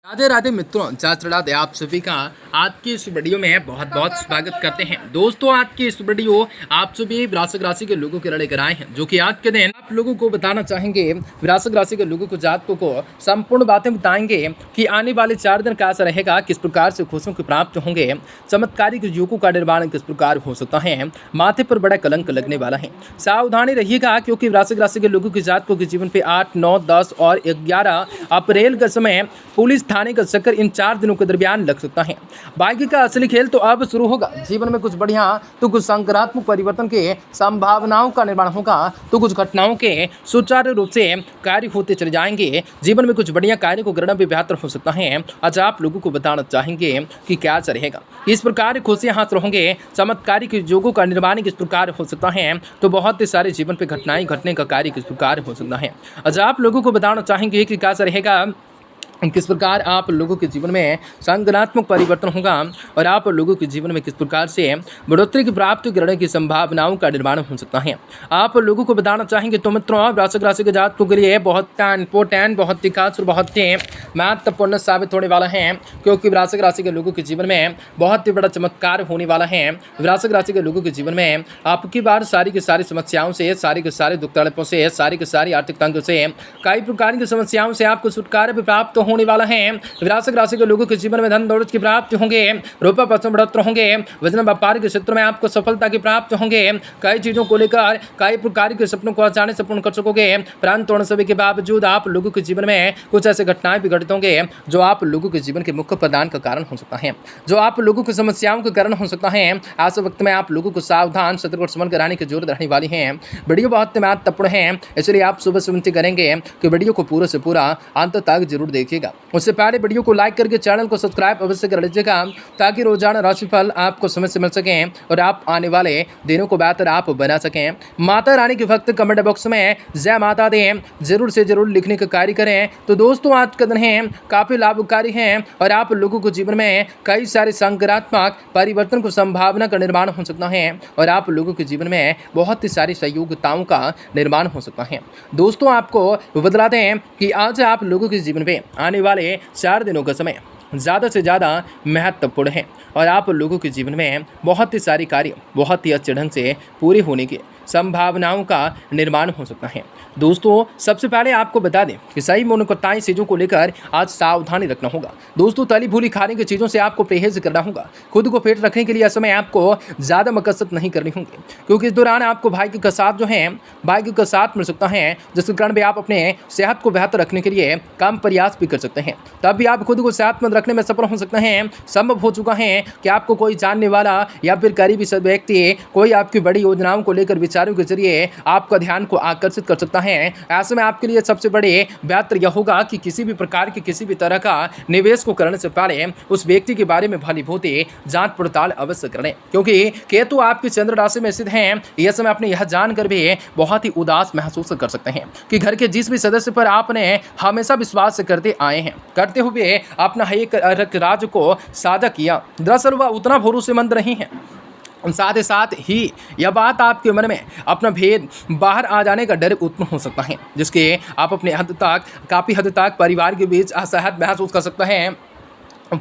राधे राधे मित्रों, जय राधे। आप सभी का आज की इस वीडियो में बहुत बहुत स्वागत करते हैं। दोस्तों, आज की इस वीडियो आप सभी वृश्चिक राशि के लोगों के लेकर आए हैं, जो कि आज के दिन आप लोगों को बताना चाहेंगे। वृश्चिक राशि के लोगों को, जातकों को संपूर्ण बातें बताएंगे कि आने वाले 4 दिन कैसा रहेगा, किस प्रकार से खुशियों की प्राप्त होंगे, चमत्कारिक युगों का निर्माण किस प्रकार हो सकता है, माथे पर बड़ा कलंक लगने वाला है। सावधानी रहिएगा, क्योंकि वृश्चिक राशि के लोगों के जातकों के जीवन पे 8, 9, 10 और 11 अप्रैल का समय पुलिस थाने का चक्कर इन 4 दिनों के दरमियान लग सकता है। भाग्य का असली खेल तो अब शुरू होगा। जीवन में कुछ बढ़िया तो कुछ सकारात्मक परिवर्तन के संभावनाओं का निर्माण होगा, तो कुछ घटनाओं के सुचारू रूप से कार्य होते चले जाएंगे। जीवन में कुछ बढ़िया कार्य को करना भी बेहतर हो सकता है। आज आप लोगों को बताना चाहेंगे कि क्या रहेगा, इस प्रकार खुशियां हाथ होंगे, चमत्कारिक योगों का निर्माण किस प्रकार हो सकता है, तो बहुत ही सारे जीवन पे घटनाएं घटने का कार्य किस प्रकार हो सकता है। आज आप लोगों को बताना चाहेंगे कि क्या रहेगा, किस प्रकार आप लोगों के जीवन में सकारात्मक परिवर्तन होगा और आप लोगों के जीवन में किस प्रकार से बढ़ोतरी की प्राप्ति करने की संभावनाओं का निर्माण हो सकता है। आप लोगों को बताना चाहेंगे तो मित्रों, वृश्चिक राशि के जातकों के लिए बहुत इंपॉर्टेंट, बहुत ही खास और बहुत ही महत्वपूर्ण साबित होने वाला है, क्योंकि वृश्चिक राशि के लोगों के जीवन में बहुत ही बड़ा चमत्कार होने वाला है। वृश्चिक राशि के लोगों के जीवन में आपकी बार सारी की सारी समस्याओं से, सारी के सारे दुख तड़पों से, सारी की सारी आर्थिक तंग से, कई प्रकार की समस्याओं से आपको छुटकारा भी प्राप्त होने वाला है। वृश्चिक राशि के लोगों के जीवन में धन दौलत की प्राप्ति होंगे, रुपये पैसे बढ़ोतरी होंगे, वजन व्यापार के क्षेत्र में आपको सफलता की प्राप्ति होंगे। कई चीजों को लेकर कई प्रकार के सपनों को आसानी से पूर्ण कर सकोगे। परंतु उन सभी के बावजूद आप लोगों के जीवन में कुछ ऐसे घटनाएं भी घटित होंगे जो आप लोगों के जीवन के मुख्य प्रदान का कारण हो सकता है, जो आप लोगों की समस्याओं के कारण हो सकता है। ऐसे वक्त में आप लोगों को सावधान, सतर्क और समझ कराने की जरूरत रहने वाली है। वीडियो बहुत महत्वपूर्ण है, इसलिए आप सुबह से विनती करेंगे कि वीडियो को पूरा से पूरा अंत तक जरूर देखिएगा। उससे पहले वीडियो को लाइक करके चैनल को सब्सक्राइब अवश्य कर लीजिएगा, ताकि रोजाना राशिफल आपको समय से मिल सके और आप आने वाले दिनों को बेहतर आप बना सकें। माता रानी के भक्त कमेंट बॉक्स में जय माता दी जरूर से जरूर लिखने का कार्य करें। तो दोस्तों, आज का दिन है काफी लाभकारी है और आप लोगों को जीवन में कई सारे सकारात्मक परिवर्तन को संभावना का निर्माण हो सकता है और आप लोगों के जीवन में बहुत ही सारी सहयोगिताओं का निर्माण हो सकता है। दोस्तों, आपको बतलाते हैं कि आज आप लोगों के जीवन में आने वाले 4 दिनों का समय ज़्यादा से ज़्यादा महत्वपूर्ण है और आप लोगों के जीवन में बहुत ही सारी कार्य बहुत ही अच्छे ढंग से पूरे होने की संभावनाओं का निर्माण हो सकता है। दोस्तों, सबसे पहले आपको बता दें कि सही मनोकामनाएं चीज़ों को लेकर आज सावधानी रखना होगा। दोस्तों, तली भूली खाने की चीज़ों से आपको परहेज करना होगा। खुद को फिट रखने के लिए इस समय आपको ज़्यादा मकसद नहीं करनी होगी, क्योंकि इस दौरान आपको भाग्य का साथ जो है, भाग्य का साथ मिल सकता है, जिसके कारण भी आप अपने सेहत को बेहतर रखने के लिए कम प्रयास भी कर सकते हैं। तब भी आप खुद को सेहतमंद रखने में सफल हो सकते हैं। संभव हो चुका है कि आपको कोई जानने वाला या फिर करीबी व्यक्ति कोई आपकी बड़ी योजनाओं को लेकर विचारों के जरिए आपका ध्यान को आकर्षित कर सकता है। ऐसे में आपके लिए सबसे बड़े बेहतर यह होगा कि किसी भी प्रकार की किसी भी तरह का निवेश को करने से पहले उस व्यक्ति के बारे में भली भांति जांच पड़ताल अवश्य करें, क्योंकि केतु आपकी चंद्र राशि में स्थित है। यह समय अपने यह जानकर भी बहुत ही उदास महसूस कर सकते हैं कि घर के जिस भी सदस्य पर आपने हमेशा विश्वास करते आए हैं, करते हुए अपना एक राज को साझा किया, दरअसल वह उतना भरोसेमंद नहीं है। साथ ही साथ ही यह बात आपके मन में अपना भेद बाहर आ जाने का डर उत्पन्न हो सकता है, जिसके आप अपने काफ़ी हद तक परिवार के बीच असहज महसूस कर सकते हैं।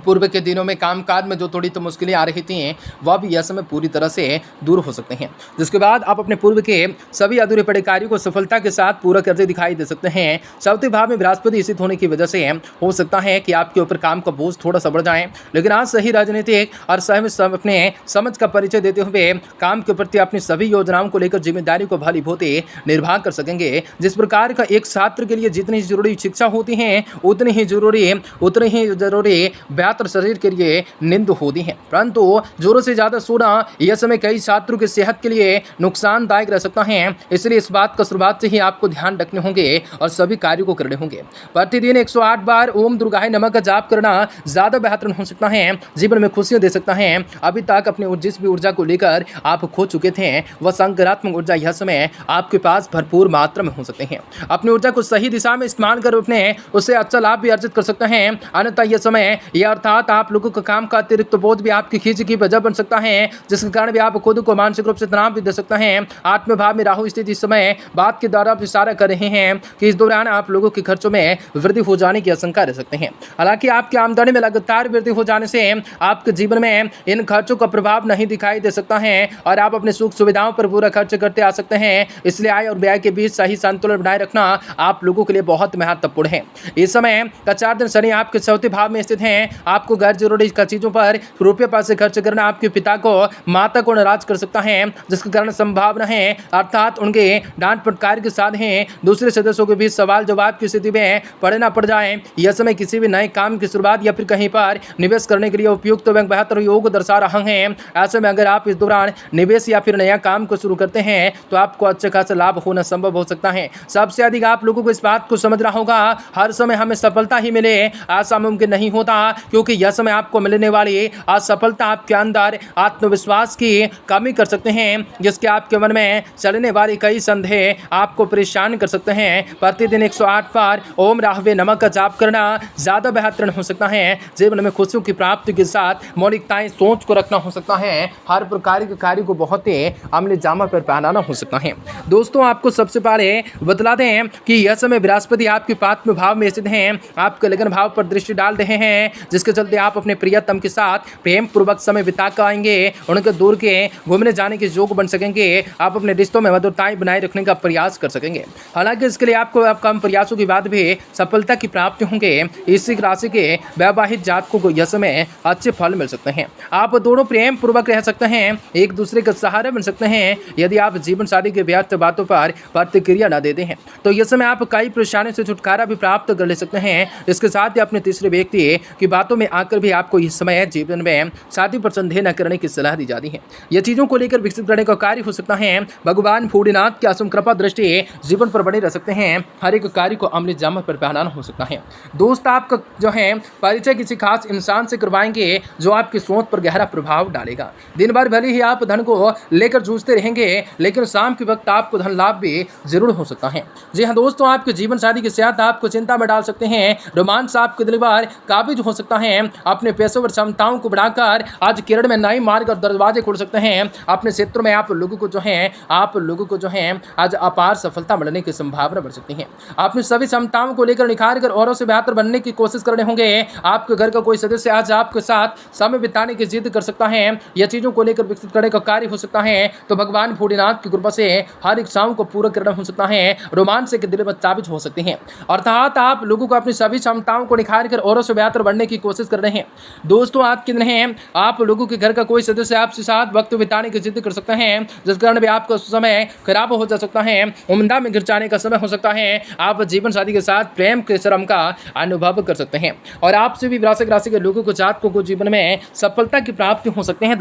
पूर्व के दिनों में कामकाज में जो थोड़ी तो मुश्किलें आ रही थीं, वह भी यह समय पूरी तरह से दूर हो सकते हैं, जिसके बाद आप अपने पूर्व के सभी अधूरे पड़े कार्यों को सफलता के साथ पूरा करते दिखाई दे सकते हैं। चौथे भाव में बृहस्पति स्थित होने की वजह से हो सकता है कि आपके ऊपर काम का बोझ थोड़ा सा बढ़ जाए, लेकिन आज सही राजनीतिक और अपने समझ का परिचय देते हुए काम के प्रति अपनी सभी योजनाओं को लेकर जिम्मेदारी को भली भांति निर्वाह कर सकेंगे। जिस प्रकार का एक छात्र के लिए जितनी जरूरी शिक्षा होती है, उतनी ही जरूरी बेहतर शरीर के लिए नींद होती है। परंतु जोरों से ज़्यादा सोना यह समय कई छात्रों की सेहत के लिए नुकसानदायक रह सकता है, इसलिए इस बात का शुरुआत से ही आपको ध्यान रखने होंगे और सभी कार्यों को करने होंगे। प्रतिदिन 108 बार ओम दुर्गाय नमः का जाप करना ज़्यादा बेहतर हो सकता है, जीवन में खुशियाँ दे सकता है। अभी तक अपने जिस भी ऊर्जा को लेकर आप खो चुके थे, वह सकारात्मक ऊर्जा यह समय आपके पास भरपूर मात्रा में हो सकते हैं। अपनी ऊर्जा को सही दिशा में इस्तेमाल कर अपने उससे अच्छा लाभ भी अर्जित कर सकते हैं। अन्यथा यह समय यह अर्थात आप लोगों का काम का अतिरिक्त बोझ भी आपकी खींच की वजह बन सकता है, जिसके कारण भी आप खुद को मानसिक रूप से तनाव भी दे सकते हैं। आत्मभाव में राहु स्थिति इस समय बात के द्वारा इशारा कर रहे हैं कि इस दौरान आप लोगों के खर्चों में वृद्धि हो जाने की आशंका रह सकते हैं। हालांकि आपकी आमदनी में लगातार वृद्धि हो जाने से आपके जीवन में इन खर्चों का प्रभाव नहीं दिखाई दे सकता है और आप अपने सुख सुविधाओं पर पूरा खर्च करते आ सकते हैं। इसलिए आय और व्यय के बीच सही संतुलन बनाए रखना आप लोगों के लिए बहुत महत्वपूर्ण है। इस समय का 4 दिन शनि आपके चौथे भाव में स्थित हैं। आपको गैर जरूरी चीजों पर रुपये पैसे खर्च करना आपके पिता को माता को नाराज कर सकता है, जिसके कारण संभावना है अर्थात उनके डांट फटकार के साथ हैं दूसरे सदस्यों के बीच सवाल जवाब की स्थिति में पड़ना पड़ जाए। यह समय किसी भी नए काम की शुरुआत या फिर कहीं पर निवेश करने के लिए उपयुक्त तो बेहतर योग दर्शा रहा है। ऐसे में अगर आप इस दौरान निवेश या फिर नया काम को शुरू करते हैं तो आपको अच्छे खासा लाभ होना संभव हो सकता है। सबसे अधिक आप लोगों को इस बात को समझना होगा, हर समय हमें सफलता ही मिले ऐसा मुमकिन नहीं होता, क्योंकि यह समय आपको मिलने वाली असफलता आपके अंदर आत्मविश्वास की कमी कर सकते हैं, जिसके आपके मन में चलने वाली कई संदेह आपको परेशान कर सकते हैं। प्रतिदिन 108 बार ओम राहवे नमः का जाप करना ज्यादा बेहतर हो सकता है। जीवन में खुशियों की प्राप्ति के साथ मौलिकताएं सोच को रखना हो सकता है। हर प्रकार के कार्य को बहुत ही अमली जामा पर पहनाना हो सकता है। दोस्तों, आपको सबसे पहले बतला दें कि यह समय बृहस्पति आपके पांचवें भाव में स्थित हैं, आपके लगन भाव पर दृष्टि डाल रहे हैं, जिसके चलते आप अपने प्रियतम के साथ प्रेम पूर्वक समय बिता कर आएंगे। उनके दूर के घूमने जाने के योग बन सकेंगे। आप अपने रिश्तों में मधुरताएं बनाए रखने का प्रयास कर सकेंगे। हालांकि इसके लिए आपको कम प्रयासों के बाद भी सफलता की प्राप्ति होंगे। इसी राशि के वैवाहिक जातकों को यह समय अच्छे फल मिल सकते हैं। आप दोनों प्रेम पूर्वक रह सकते हैं, एक दूसरे का सहारा बन सकते हैं। यदि आप जीवन साथी के व्यर्थ बातों पर प्रतिक्रिया न देते हैं तो यह समय आप कई परेशानियों से छुटकारा भी प्राप्त कर ले सकते हैं। इसके साथ ही अपने तीसरे व्यक्ति की बातों में आकर भी आपको इस समय जीवन में साथी पर संदेह न करने की सलाह दी जाती है। यह चीजों को लेकर विकसित करने का कार्य हो सकता है। भगवान भोलेनाथ की असम कृपा दृष्टि जीवन पर बने रह सकते हैं। हर एक कार्य को अमली जामा पर पहनाना हो सकता है। दोस्त, आपका जो है परिचय किसी खास इंसान से करवाएंगे जो आपकी सोच पर गहरा प्रभाव डालेगा। दिन भर भले ही आप धन को लेकर जूझते रहेंगे, लेकिन शाम के वक्त आपको धन लाभ भी जरूर हो सकता है। जी हाँ दोस्तों, आपके जीवन साथी के साथ आपको चिंता में डाल सकते हैं। रोमांस आपके दिल पर काबिज हो सकता है। अपने पेशेवर क्षमताओं को बढ़ाकर आज केरल में नए मार्ग और दरवाजे खोल सकते हैं। अपने क्षेत्र में आप लोगों को जो है आज अपार सफलता मिलने की संभावना बढ़ सकती है। अपनी सभी क्षमताओं को लेकर निखार कर औरों से बेहतर बनने की कोशिश करने होंगे। आपके घर का कोई सदस्य आज आपके साथ समय बिताने की जिद कर सकता है। यह चीजों को लेकर विकसित करने का कार्य हो सकता है। तो भगवान भोलेनाथ की कृपा से हर इच्छाओं को पूरा करना हो सकता है। रोमांच के दिल में ताबिज हो सकती हैं। अर्थात आप लोगों को अपनी सभी क्षमताओं को निखार कर औरों से बेहतर बनने की कोशिश कर रहे हैं। दोस्तों, आज के दिन है आप लोगों के घर का कोई सदस्य आपके साथ वक्त बिताने की जिद कर सकते हैं, जिस कारण भी आपका समय खराब हो जा सकता है। उम्दा में गिर जाने का समय हो सकता है। आप जीवन साथी के साथ प्रेम के श्रम का अनुभव कर सकते हैं और आपसे भी वृश्चिक राशि के लोगों को जातकों को जीवन में सफलता की प्राप्ति हो सकते हैं।